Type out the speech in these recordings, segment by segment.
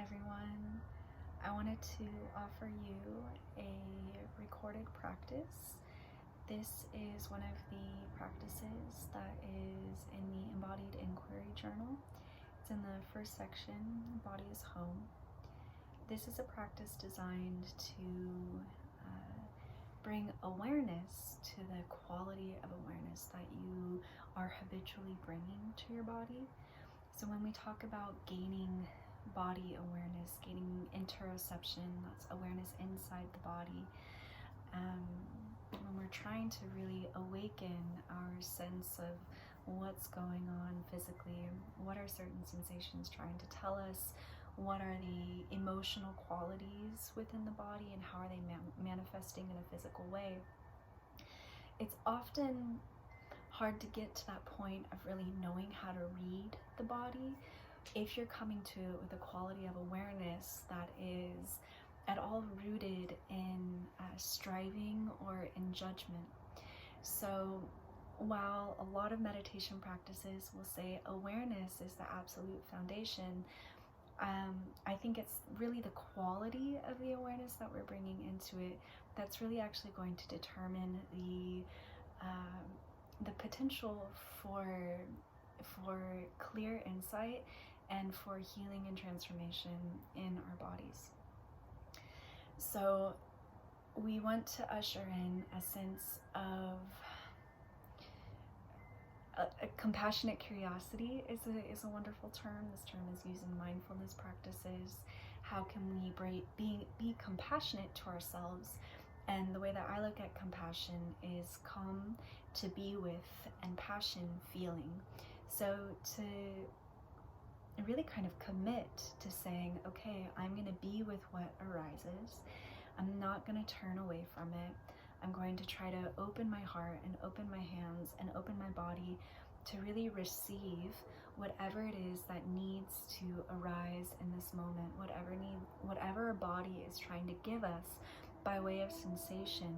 Hi everyone. I wanted to offer you a recorded practice. This is one of the practices that is in the Embodied Inquiry Journal. It's in the first section, Body is Home. This is a practice designed to bring awareness to the quality of awareness that you are habitually bringing to your body. So when we talk about gaining body awareness, gaining interoception, that's awareness inside the body, when we're trying to really awaken our sense of what's going on physically, what are certain sensations trying to tell us, what are the emotional qualities within the body, and how are they manifesting in a physical way. It's often hard to get to that point of really knowing how to read the body if you're coming to it with a quality of awareness that is at all rooted in striving or in judgment. So while a lot of meditation practices will say awareness is the absolute foundation, I think it's really the quality of the awareness that we're bringing into it that's really actually going to determine the potential for clear insight and for healing and transformation in our bodies. So we want to usher in a sense of a compassionate curiosity is a wonderful term. This term is used in mindfulness practices. How can we be compassionate to ourselves? And the way that I look at compassion is come to be with, and passion, feeling. So to really kind of commit to saying, okay, I'm going to be with what arises. I'm not going to turn away from it. I'm going to try to open my heart and open my hands and open my body to really receive whatever it is that needs to arise in this moment, whatever our body is trying to give us by way of sensation.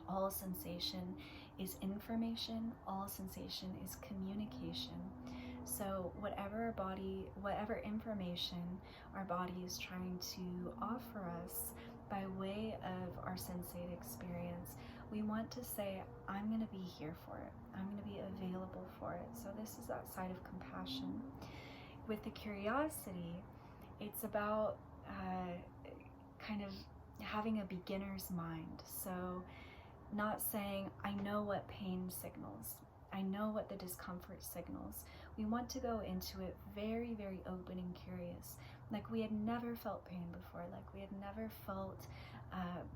All sensation is information, all sensation is communication. So whatever information our body is trying to offer us by way of our sensate experience, we want to say, I'm going to be here for it. I'm going to be available for it. So this is that side of compassion. With the curiosity, it's about kind of having a beginner's mind. So not saying, I know what pain signals. I know what the discomfort signals. We want to go into it very, very open and curious. Like we had never felt pain before. Like we had never felt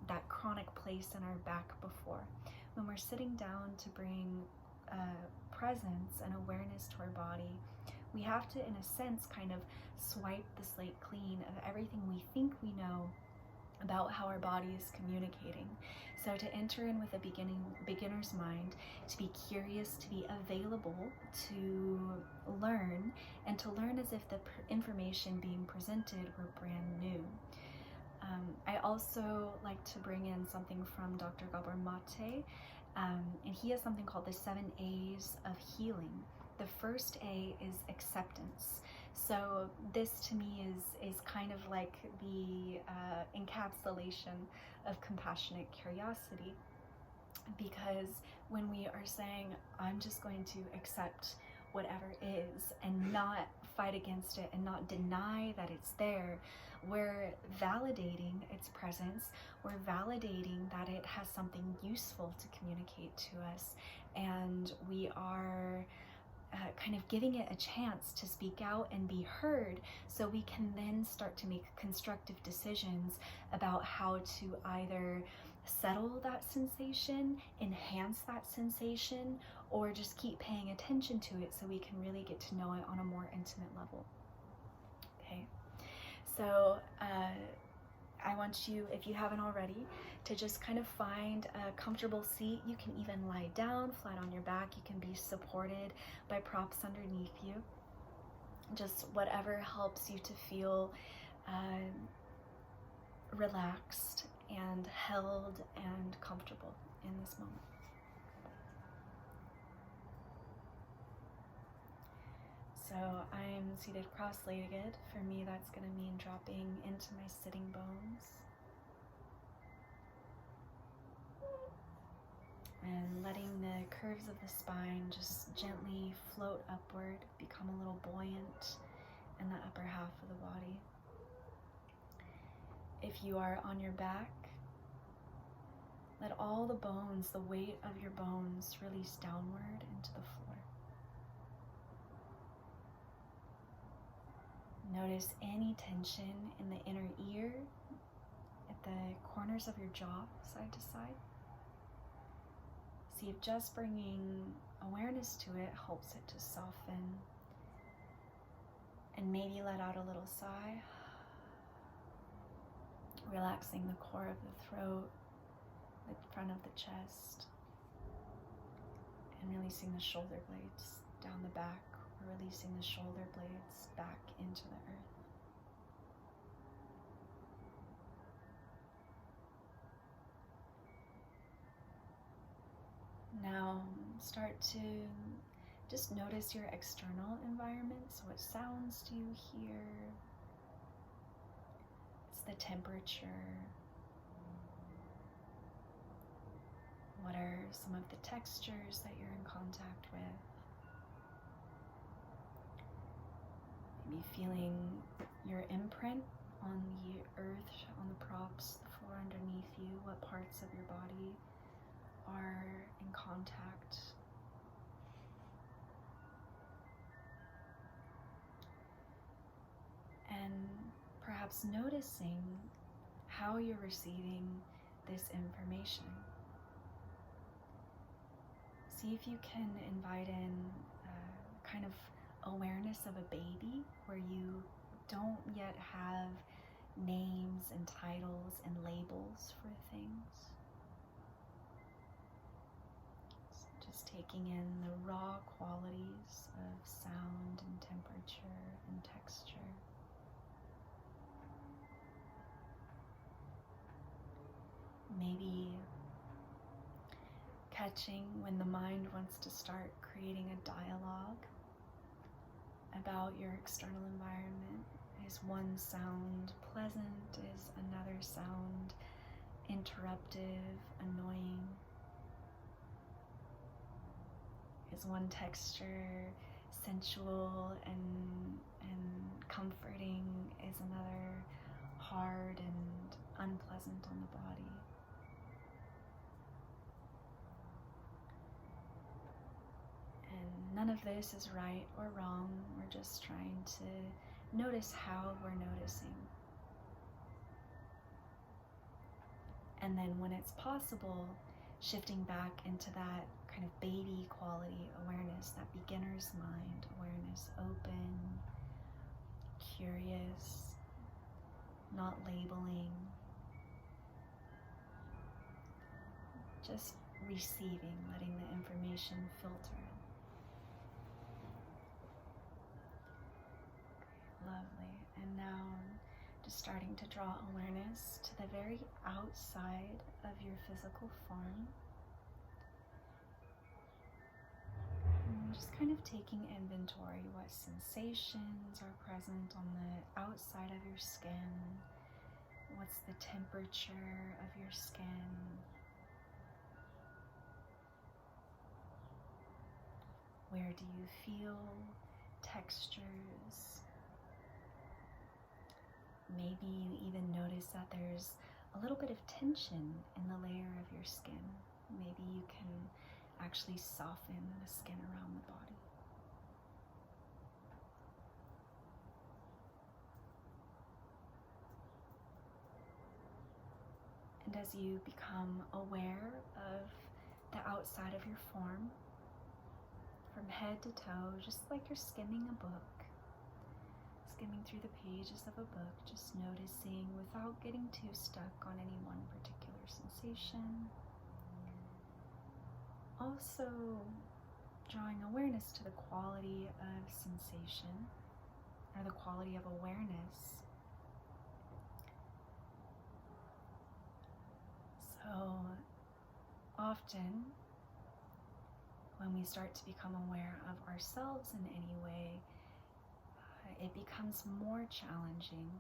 that chronic place in our back before. When we're sitting down to bring presence and awareness to our body, we have to, in a sense, kind of swipe the slate clean of everything we think we know about how our body is communicating. So to enter in with a beginner's mind, to be curious, to be available to learn, and to learn as if the information being presented were brand new. I also like to bring in something from Dr. Gabor Mate, and he has something called the 7 A's of healing. The first A is acceptance. So this to me is kind of like the encapsulation of compassionate curiosity, because when we are saying, I'm just going to accept whatever is and not fight against it and not deny that it's there, we're validating its presence. We're validating that it has something useful to communicate to us, and we are kind of giving it a chance to speak out and be heard, so we can then start to make constructive decisions about how to either settle that sensation, enhance that sensation, or just keep paying attention to it so we can really get to know it on a more intimate level. Okay, so I want you, if you haven't already, to just kind of find a comfortable seat. You can even lie down, flat on your back. You can be supported by props underneath you. Just whatever helps you to feel relaxed and held and comfortable in this moment. So I'm seated cross-legged. For me, that's going to mean dropping into my sitting bones. And letting the curves of the spine just gently float upward, become a little buoyant in the upper half of the body. If you are on your back, let all the bones, the weight of your bones, release downward into the floor. Notice any tension in the inner ear, at the corners of your jaw, side to side. See if just bringing awareness to it helps it to soften. And maybe let out a little sigh, relaxing the core of the throat, the front of the chest, and releasing the shoulder blades down the back, or releasing the shoulder blades back into the earth. Now start to just notice your external environment. So what sounds do you hear? It's the temperature. What are some of the textures that you're in contact with? Maybe feeling your imprint on the earth, on the props, the floor underneath you. What parts of your body are in contact? And perhaps noticing how you're receiving this information. See if you can invite in kind of awareness of a baby where you don't yet have names and titles and labels for things. So just taking in the raw qualities of sound and temperature and texture. Maybe catching when the mind wants to start creating a dialogue about your external environment. Is one sound pleasant? Is another sound interruptive, annoying? Is one texture sensual and comforting? Is another hard and unpleasant on the body? None of this is right or wrong. We're just trying to notice how we're noticing. And then when it's possible, shifting back into that kind of baby quality awareness, that beginner's mind awareness, open, curious, not labeling, just receiving, letting the information filter. Lovely. And now just starting to draw awareness to the very outside of your physical form. And just kind of taking inventory. What sensations are present on the outside of your skin? What's the temperature of your skin? Where do you feel textures? Maybe you even notice that there's a little bit of tension in the layer of your skin. Maybe you can actually soften the skin around the body. And as you become aware of the outside of your form, from head to toe, just like you're skimming a book, skimming through the pages of a book, just noticing without getting too stuck on any one particular sensation. Also drawing awareness to the quality of sensation, or the quality of awareness. So often, when we start to become aware of ourselves in any way, it becomes more challenging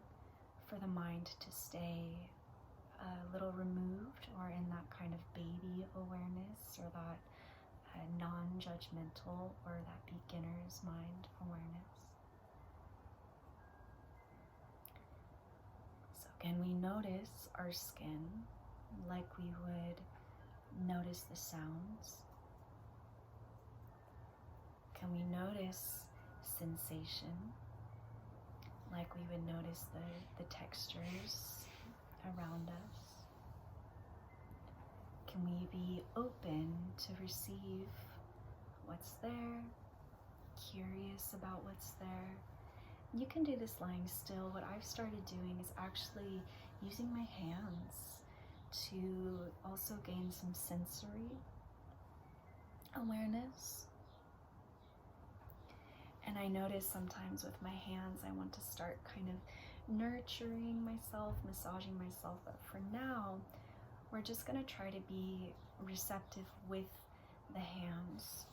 for the mind to stay a little removed or in that kind of baby awareness, or that non-judgmental or that beginner's mind awareness. So again, we notice our skin like we would notice the sounds. Can we notice sensation like we would notice the textures around us? Can we be open to receive what's there, curious about what's there? You can do this lying still. What I've started doing is actually using my hands to also gain some sensory awareness. And I notice sometimes with my hands, I want to start kind of nurturing myself, massaging myself. But for now, we're just going to try to be receptive with the hands.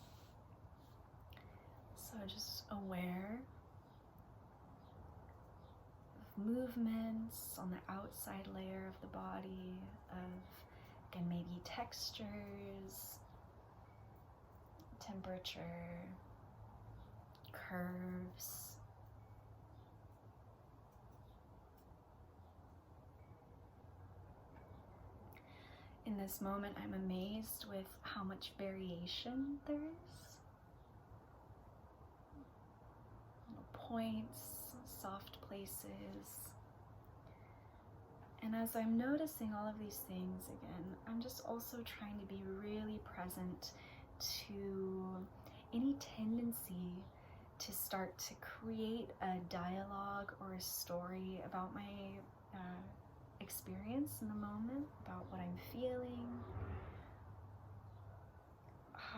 So just aware of movements on the outside layer of the body, of, again, maybe textures, temperature, curves. In this moment, I'm amazed with how much variation there is. Little points, soft places. And as I'm noticing all of these things again, I'm just also trying to be really present to any tendency to start to create a dialogue or a story about my experience in the moment, about what I'm feeling.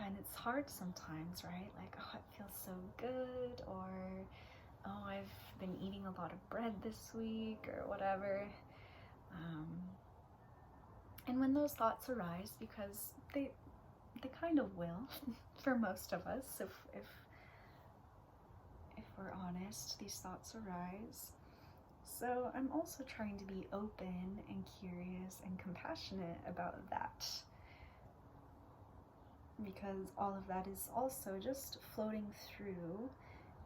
And it's hard sometimes, right? Like, oh, it feels so good, or oh, I've been eating a lot of bread this week, or whatever. And when those thoughts arise, because they kind of will for most of us, if we're honest, these thoughts arise. So I'm also trying to be open and curious and compassionate about that, because all of that is also just floating through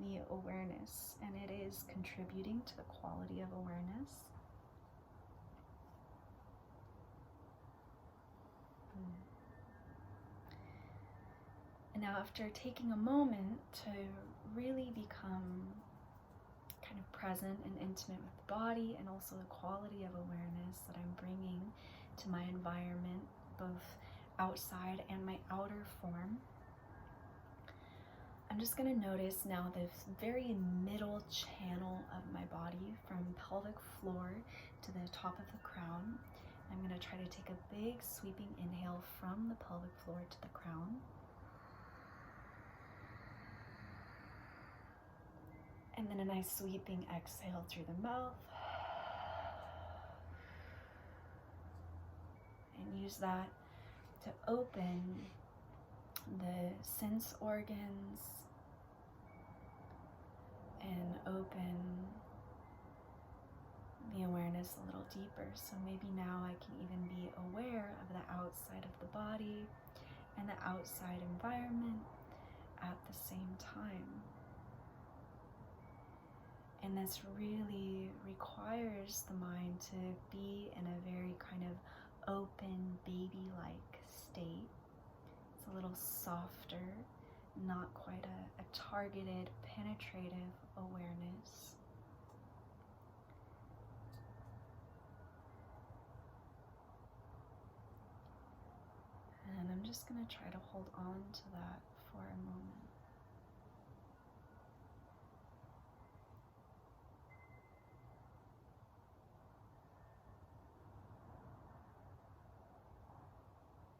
the awareness, and it is contributing to the quality of awareness. And now, after taking a moment to really become kind of present and intimate with the body, and also the quality of awareness that I'm bringing to my environment, both outside and my outer form, I'm just going to notice now the very middle channel of my body, from pelvic floor to the top of the crown. I'm going to try to take a big sweeping inhale from the pelvic floor to the crown. And then a nice sweeping exhale through the mouth. And use that to open the sense organs and open the awareness a little deeper. So maybe now I can even be aware of the outside of the body and the outside environment at the same time. And this really requires the mind to be in a very kind of open, baby-like state. It's a little softer, not quite a targeted, penetrative awareness. And I'm just going to try to hold on to that for a moment.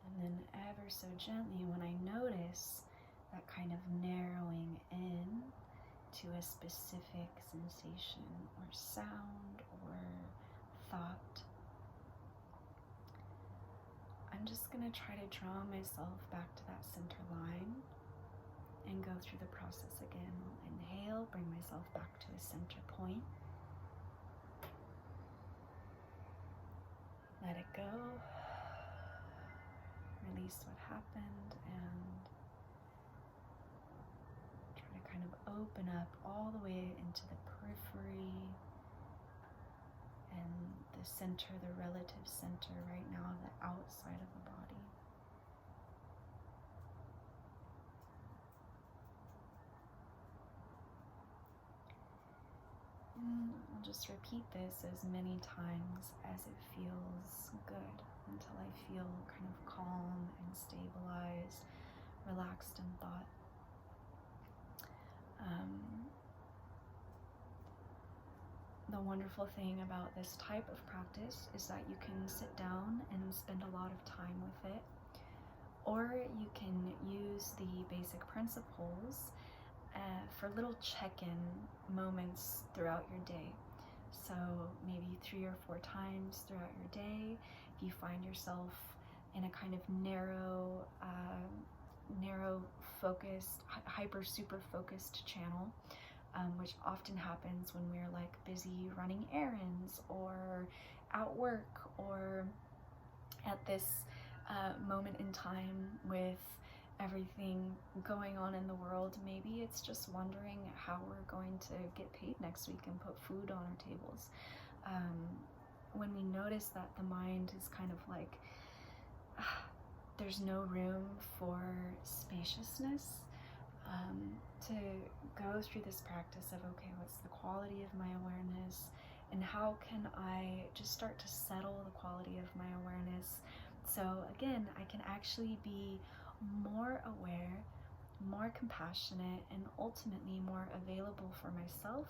And then ever so gently, when I notice that kind of narrowing in to a specific sensation or sound or thought, I'm just going to try to draw myself back to that center line and go through the process again. I'll inhale, bring myself back to a center point. Let it go. Release what happened and try to kind of open up all the way into the periphery and the center, the relative center right now, the outside of the body. And I'll just repeat this as many times as it feels good until I feel kind of calm and stabilized, relaxed in thought. The wonderful thing about this type of practice is that you can sit down and spend a lot of time with it, or you can use the basic principles for little check-in moments throughout your day. So maybe 3 or 4 times throughout your day, if you find yourself in a kind of narrow focused, hyper super focused channel, which often happens when we're like busy running errands or at work or at this moment in time with everything going on in the world. Maybe it's just wondering how we're going to get paid next week and put food on our tables. When we notice that the mind is kind of like, there's no room for spaciousness, to go through this practice of, okay, what's the quality of my awareness, and how can I just start to settle the quality of my awareness, so again, I can actually be more aware, more compassionate, and ultimately more available for myself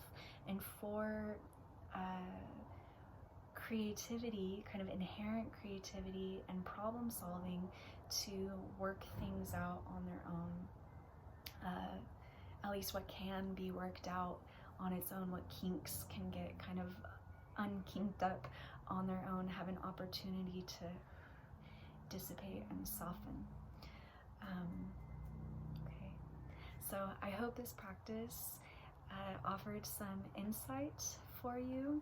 and for creativity, kind of inherent creativity and problem solving to work things out on their own. At least what can be worked out on its own, what kinks can get kind of unkinked up on their own, have an opportunity to dissipate and soften. Okay, so I hope this practice offered some insight for you.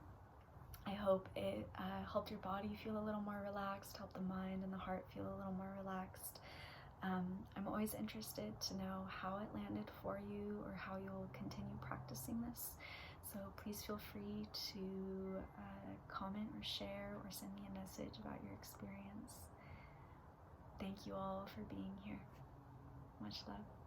I hope it helped your body feel a little more relaxed, helped the mind and the heart feel a little more relaxed. I'm always interested to know how it landed for you or how you'll continue practicing this. So please feel free to comment or share or send me a message about your experience. Thank you all for being here. Much love.